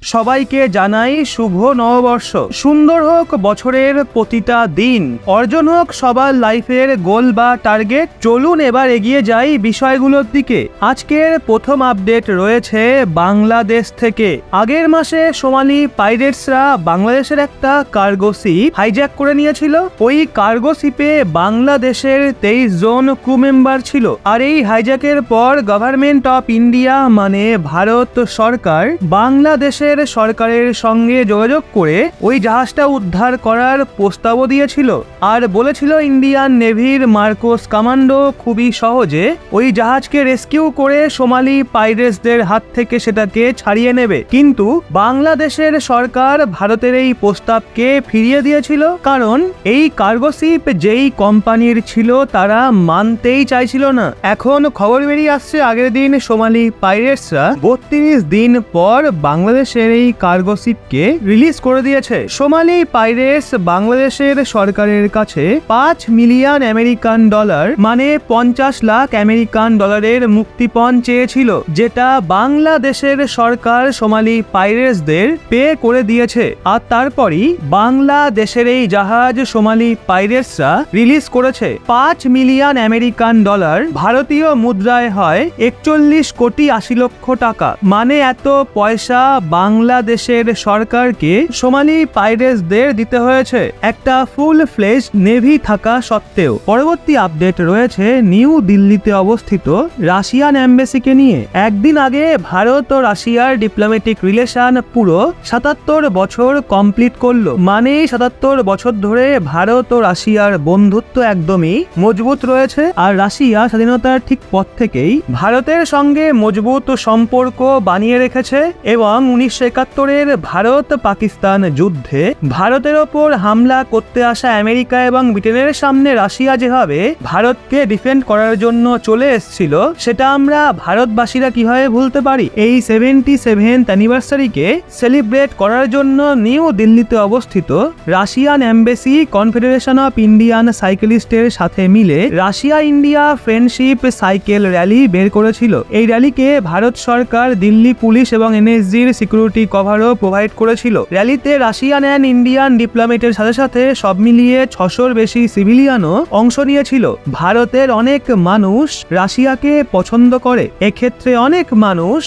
সবাইকে জানাই শুভ নববর্ষ। সুন্দর হোক বছরের প্রতিটা দিন, অর্জন হোক সবার লাইফের গোল বা টার্গেট। চলুন এবার এগিয়ে যাই বিষয়গুলোর দিকে। আজকের প্রথম আপডেট রয়েছে বাংলাদেশ থেকে। আগের মাসে সোমালি পাইরেটসরা বাংলাদেশের একটা কার্গো শিপ হাইজ্যাক করে নিয়েছিল। ওই কার্গো শিপে বাংলাদেশের 23 জন ক্রু মেম্বার ছিল। আর এই হাইজ্যাকের পর গভর্নমেন্ট অফ ইন্ডিয়া মানে ভারত সরকার বাংলাদেশের সরকারের সঙ্গে যোগাযোগ করে ওই জাহাজটা উদ্ধার করার প্রস্তাবও দিয়েছিল আর বলেছিল ইন্ডিয়ান নেভির মার্কোস কমান্ডো খুবই সহজে ওই জাহাজকে রেস্কিউ করে সোমালি পাইরেটসদের হাত থেকে সেটাকে ছাড়িয়ে নেবে। কিন্তু বাংলাদেশের সরকার ভারতের এই প্রস্তাবকে ফিরিয়ে দিয়েছিল, কারণ এই কার্গো শিপ যেই কোম্পানির ছিল তারা মানতেই চাইছিল না। এখন খবর বেরিয়ে আসছে আগের দিন সোমালি পাইরেটসরা 32 দিন পর বাংলাদেশের এই কার্গো শিপকে রিলিজ করে দিয়েছে। সোমালি পাইরেটস বাংলাদেশের সরকারের কাছে 5 মিলিয়ন আমেরিকান ডলার মানে 50 লাখ আমেরিকান ডলারের মুক্তিপণ চেয়েছিল, যেটা বাংলাদেশের সরকার সোমালি পাইরেটসদের পে করে দিয়েছে। আর তারপরই বাংলাদেশের এই জাহাজ সোমালি পাইরেটসরা রিলিজ করেছে। 5 মিলিয়ন আমেরিকান ডলার ভারতীয় মুদ্রায় হয় 41 কোটি 80 লক্ষ টাকা। মানে এত পয়সা বাংলাদেশের সরকারকে সোমালি পাইরেটসদের দিতে হয়েছে একটা ফুল ফ্লেজ নেভি থাকা সত্ত্বেও। পরবর্তী আপডেট রয়েছে নিউ দিল্লিতে অবস্থিত রাশিয়ান এম্বাসিকে নিয়ে। একদিন আগে ভারত ও রাশিয়ার ডিপ্লোম্যাটিক রিলেশন পুরো 77 বছর কমপ্লিট করলো। মানে 77 বছর ধরে ভারত ও রাশিয়ার বন্ধুত্ব একদমই মজবুত রয়েছে। আর রাশিয়া স্বাধীনতার ঠিক পর থেকেই ভারতের সঙ্গে মজবুত সম্পর্ক বানিয়ে রেখেছে এবং 1971-এর ভারত পাকিস্তান যুদ্ধে ভারতের ওপর হামলা করতে আসা আমেরিকা এবং ব্রিটেনের সামনে রাশিয়া যেভাবে ভারতকে ডিফেন্ড করার জন্য চলে এসেছিল, সেটা আমরা ভারতবাসীরা কিভাবে ভুলতে পারি। এই 77th অ্যানিভার্সারিকে সেলিব্রেট করার জন্য নিউ দিল্লিতে অবস্থিত Russian embassy confederation of Indian সাইকেলিস্টের সাথে মিলে Russia India friendship cycle rally বের করেছিল। এই র্যালিকে ভারত সরকার দিল্লি পুলিশ এবং এনএসজির সিকিউরিটি কভারও প্রোভাইড করেছিল। র্যালিতে রাশিয়ান অ্যান্ড ইন্ডিয়ান ডিপ্লোমেটের সাথে সাথে সব মিলিয়ে 600-র বেশি সিভিলিয়ানও অংশ নিয়েছিল। ভারতের অনেক মানুষ রাশিয়াকে পছন্দ করে। এক্ষেত্রে অনেক মানুষ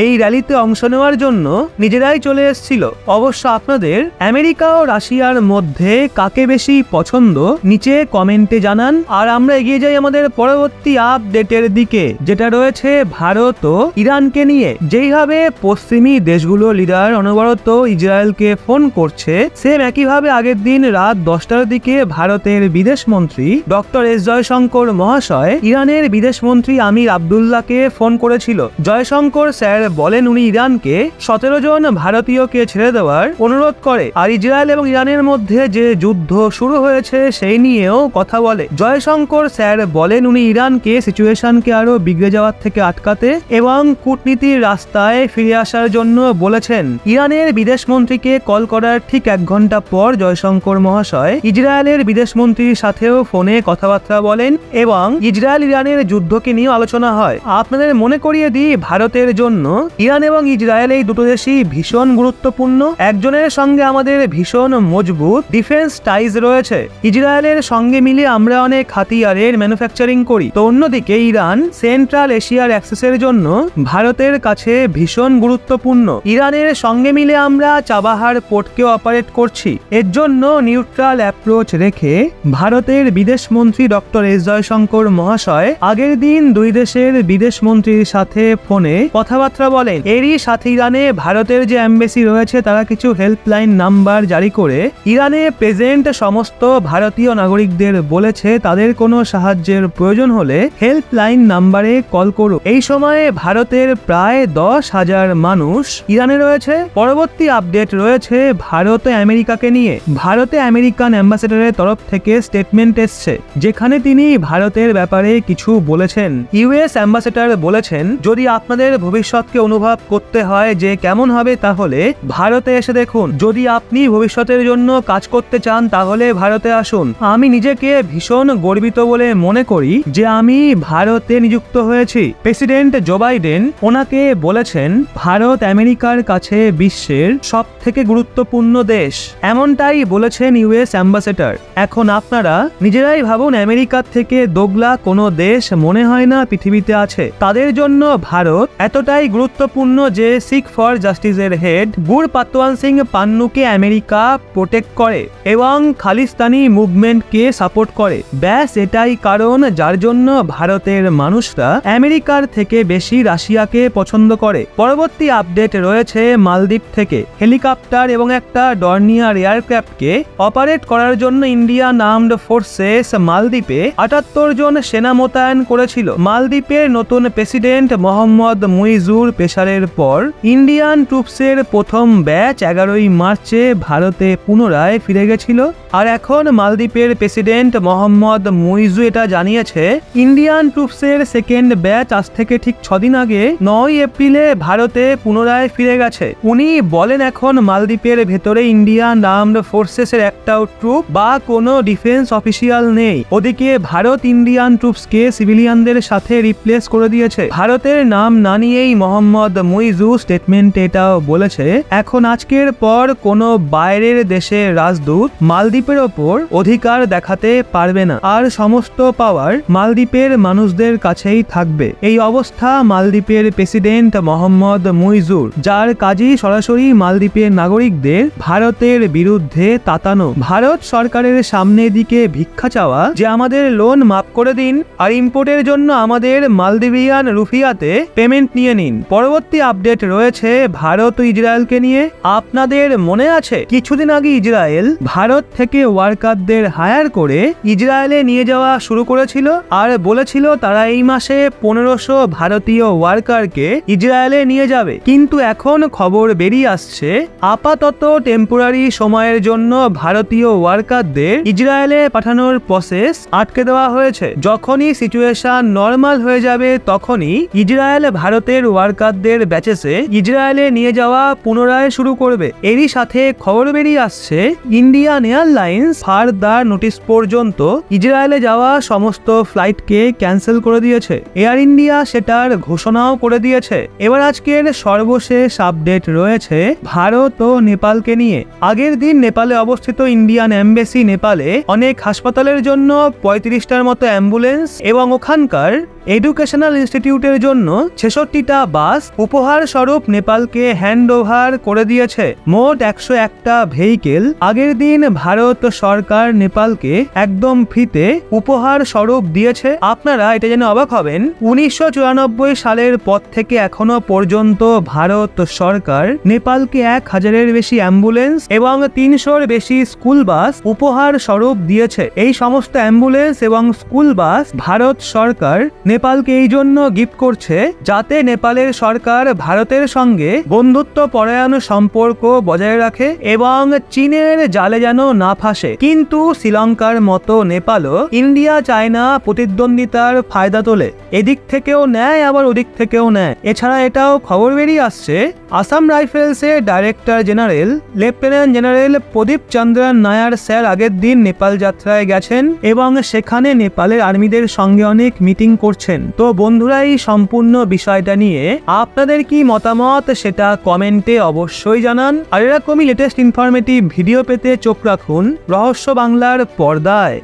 এই র্যালিতে অংশ নেওয়ার জন্য নিজেরাই চলে এসেছিল। অবশ্য আপনাদের আমেরিকা ও রাশিয়ার মধ্যে কাকে বেশি পছন্দ নিচে কমেন্টে জানান। আর আমরা এগিয়ে যাই আমাদের পরবর্তী আপডেটের দিকে, যেটা রয়েছে ভারত ও ইরানকে নিয়ে। যেইভাবে পশ্চিমী দেশগুলো লিডার অনবরত ইসরায়েলকে ফোন করছে, সেম একইভাবে আগের দিন রাত 10টার দিকে ভারতের বিদেশ মন্ত্রী ডক্টর এস জয়শঙ্কর মহাশয় ইরানের বিদেশ মন্ত্রী আমির আবদুল্লাহকে ফোন করেছিল। জয়শঙ্কর স্যার বলেন উনি ইরানকে 17 জন ভারতীয়কে ছেড়ে দেওয়ার অনুরোধ করে। আর ইসরায়েল এবং ইরানের মধ্যে যে যুদ্ধ শুরু হয়েছে সেই নিয়েও কথা বলে। জয়শঙ্কর স্যার বলেন উনি ইরানকে সিচুয়েশনকে আরো বিগড়ে যাওয়ার থেকে আটকাতে এবং কূটনীতির রাস্তায় ফিরে আসার জন্য বলেছেন। ইরানের বিদেশ মন্ত্রীকে কল করার ঠিক 1 ঘন্টা পর জয়শঙ্কর মহাশয় ইসরায়েলের বিদেশ মন্ত্রীর সাথেও ফোনে কথাবার্তা বলেন এবং ইসরায়েল ইরানের যুদ্ধকে নিয়ে আলোচনা হয়। আপনাদের মনে করিয়ে দিই, ভারতের জন্য ইরান এবং ইসরায়েল এই দুটো দেশই ভীষণ গুরুত্বপূর্ণ। একজনের সঙ্গে আমাদের ভীষণ মজবুত ডিফেন্স টাইজ রয়েছে। ইসরায়েলের সঙ্গে মিলে আমরা অনেক হাতিয়ারের ম্যানুফ্যাকচারিং করি, তো অন্যদিকে ইরান সেন্ট্রাল এশিয়ার অ্যাক্সেসের জন্য ভারতের কাছে ভীষণ গুরুত্বপূর্ণ। ইরানের সঙ্গে মিলে আমরা চাবাহার পোর্টকে অপারেট করছি। এর জন্য নিউট্রাল অ্যাপ্রোচ রেখে ভারতের বিদেশ মন্ত্রী ডক্টর এস জয়শঙ্কর মহাশয় আগের দিন দুই দেশের বিদেশ মন্ত্রীর সাথে ফোনে কথাবার্তা বলেন। এরই সাথে ইরানে ভারতের যে এম্বাসি রয়েছে তারা কিছু হেল্পলাইন নাম্বার জারি করে ইরানে প্রেজেন্ট সমস্ত ভারতীয় নাগরিকদের বলেছে তাদের কোনো সাহায্যের প্রয়োজন হলে হেল্পলাইন নাম্বারে কল করুন। এই সময়ে ভারতের প্রায় 10,000 মানুষ ইরানে রয়েছে। পরবর্তী আপডেট রয়েছে ভারত ও আমেরিকাকে নিয়ে। ভারতে আমেরিকান অ্যাম্বাসেডরের তরফ থেকে স্টেটমেন্ট এসছে, যেখানে তিনি ভারতের ব্যাপারে কিছু বলেছেন। ইউএস অ্যাম্বাসেডর বলেছেন, যদি আপনাদের ভবিষ্যৎকে অনুভব করতে হয় যে কেমন হবে তাহলে ভারতে এসে দেখুন। যদি আপনি ভবিষ্যতের জন্য কাজ করতে চান তাহলে ভারতে আসুন। আমি নিজেকে ভীষণ গর্বিত বলে মনে করি যে আমি ভারতে নিযুক্ত হয়েছি। প্রেসিডেন্ট জো বাইডেন ওনাকে বলেছেন ভারত আমেরিকার ইন্ডিয়ার কাছে বিশ্বের সবথেকে গুরুত্বপূর্ণ দেশ, এমনটাই বলেছেন ইউএস অ্যাম্বাসেডর। এখন আপনারা নিজেরাই ভাবুন, আমেরিকার থেকে দোগলা কোনো দেশ মনে হয় না পৃথিবীতে আছে। তাদের জন্য ভারত এতটাই গুরুত্বপূর্ণ যে শিখ ফর জাস্টিসের হেড গুরপাতওয়ান সিং পান্নুকে আমেরিকা প্রোটেক্ট করে এবং খালিস্তানি মুভমেন্টকে সাপোর্ট করে। ব্যাস এটাই কারণ যার জন্য ভারতের মানুষরা আমেরিকার থেকে বেশি রাশিয়াকে পছন্দ করে। পরবর্তী আপডেট রয়েছে মালদ্বীপ থেকে। হেলিকপ্টার এবং একটা ডর্নিয়ার এয়ারক্রাফটকে অপারেট করার জন্য ইন্ডিয়ান আর্মড ফোর্সেস মালদ্বীপে 78 জন সেনা মোতায়েন করেছিল। মালদ্বীপের নতুন প্রেসিডেন্ট মোহাম্মদ মুইজুর পেশারের পর ইন্ডিয়ান ট্রুপসের প্রথম ব্যাচ 11ই মার্চে ভারতে পুনরায় ফিরে গেছিল। আর এখন মালদ্বীপের প্রেসিডেন্ট মোহাম্মদ মুইজু এটা জানিয়েছে ইন্ডিয়ান ট্রুপসের সেকেন্ড ব্যাচ আজ থেকে ঠিক 6 দিন আগে 9 এপ্রিলে ভারতে পুনরায় ফিরে গেছে। উনি বলেন এখন মালদ্বীপের ভেতরে ইন্ডিয়ান আর্মড ফোর্সেসের একটাও ট্রুপ বা কোনো ডিফেন্স অফিসিয়াল নেই। ওদিকে ভারত ইন্ডিয়ান ট্রুপসকে সিভিলিয়ানদের সাথে রিপ্লেস করে দিয়েছে। ভারতের নাম না নিয়েই মোহাম্মদ মুইজু স্টেটমেন্ট এটাও বলেছে এখন আজকের পর কোনো বাইরের দেশের রাজদূত মালদ্বীপের ওপর অধিকার দেখাতে পারবে না, আর সমস্ত পাওয়ার মালদ্বীপের মানুষদের কাছেই থাকবে। এই অবস্থা মালদ্বীপের প্রেসিডেন্ট মোহাম্মদ মুইজুর, যার কাজই সরাসরি মালদ্বীপের নাগরিকদের ভারতের বিরুদ্ধে তাতানো। ভারত সরকারের সামনে দিকে ভিক্ষা চাওয়া যে আমাদের লোন মাফ করে দিন আর ইম্পোর্টের জন্য আমাদের মালদ্বীপিয়ান রুফিয়াতে পেমেন্ট নিয়ে নিন। পরবর্তী আপডেট রয়েছে ভারত ও ইসরায়েলকে নিয়ে। আপনাদের মনে আছে কিছুদিন আগে ইসরায়েল ভারত থেকে ওয়ার্কারদের হায়ার করে ইসরায়েলে নিয়ে যাওয়া শুরু করেছিল আর বলেছিল তারা এই মাসে 1500 ভারতীয় ওয়ার্কারকে ইসরায়েলে নিয়ে যাবে। কিন্তু এখন খবর বেরিয়ে আসছে আপাতত টেম্পোরারি সময়ের জন্য ভারতীয় ওয়ার্কারদের ইসরায়েলে পাঠানোর প্রসেস আটকে দেওয়া হয়েছে। যখনই সিচুয়েশন নর্মাল হয়ে যাবে তখনই ইসরায়েল ভারতের ওয়ার্কারদের ব্যাচেসে ইসরায়েলে নিয়ে যাওয়া পুনরায় শুরু করবে। এরই সাথে খবর বেরিয়ে আসছে ইন্ডিয়ান এয়ারলাইন্স ফার্দার নোটিশ পর্যন্ত ইসরায়েলে যাওয়া সমস্ত ফ্লাইটকে ক্যান্সেল করে দিয়েছে। এয়ার ইন্ডিয়া সেটার ঘোষণাও করে দিয়েছে। এবার আজকের সর্বশেষ আপডেট রয়েছে ভারত ও নেপালকে নিয়ে। আগের দিন নেপালে অবস্থিত ইন্ডিয়ান এমবেসি নেপালে অনেক হাসপাতালের জন্য 35টার মতো অ্যাম্বুলেন্স এবং ওখানকার এডুকেশনাল ইনস্টিটিউটের জন্য 66টা বাস উপহার স্বরূপ নেপালকে হ্যান্ড ওভার করে দিয়েছে। মোট 101টা ভেহিকেল আগের দিন ভারত সরকার নেপালকে একদম ফ্রিতে উপহার স্বরূপ দিয়েছে। আপনারা এটা জেনে অবাক হবেন 1994 সালের পর থেকে এখনো পর্যন্ত ভারত সরকার নেপালকে 1000-এর বেশি অ্যাম্বুলেন্স এবং 300-র বেশি স্কুল বাস উপহার স্বরূপ দিয়েছে। এই সমস্ত অ্যাম্বুলেন্স এবং স্কুল বাস ভারত সরকার নেপালকে এই জন্য গিফট করছে যাতে নেপালের সরকার ভারতের সঙ্গে বন্ধুত্ব পরায়ণ সম্পর্ক বজায় রাখে এবং চীনের জালে যেন না ফাঁসে। কিন্তু শ্রীলঙ্কার মতো নেপালও ইন্ডিয়া চায়না প্রতিদ্বন্দ্বিতার ফায়দা তোলে, এদিক থেকেও নেয় আবার ওদিক থেকেও নেয়। এছাড়া এটাও খবর বেরিয়ে আসছে আসাম রাইফেলসের director general lieutenant general Pradeep Chandran Nair sir আগের দিন নেপাল যাত্রায় গেছেন এবং সেখানে নেপালের আর্মিদের সঙ্গে অনেক মিটিং করছেন। তো বন্ধুরা, এই সম্পূর্ণ বিষয়টা নিয়ে আপনাদের কি মতামত সেটা কমেন্টে অবশ্যই জানান। আর এরকমই লেটেস্ট ইনফরমেটিভ ভিডিও পেতে চোখ রাখুন রহস্য বাংলার পর্দায়।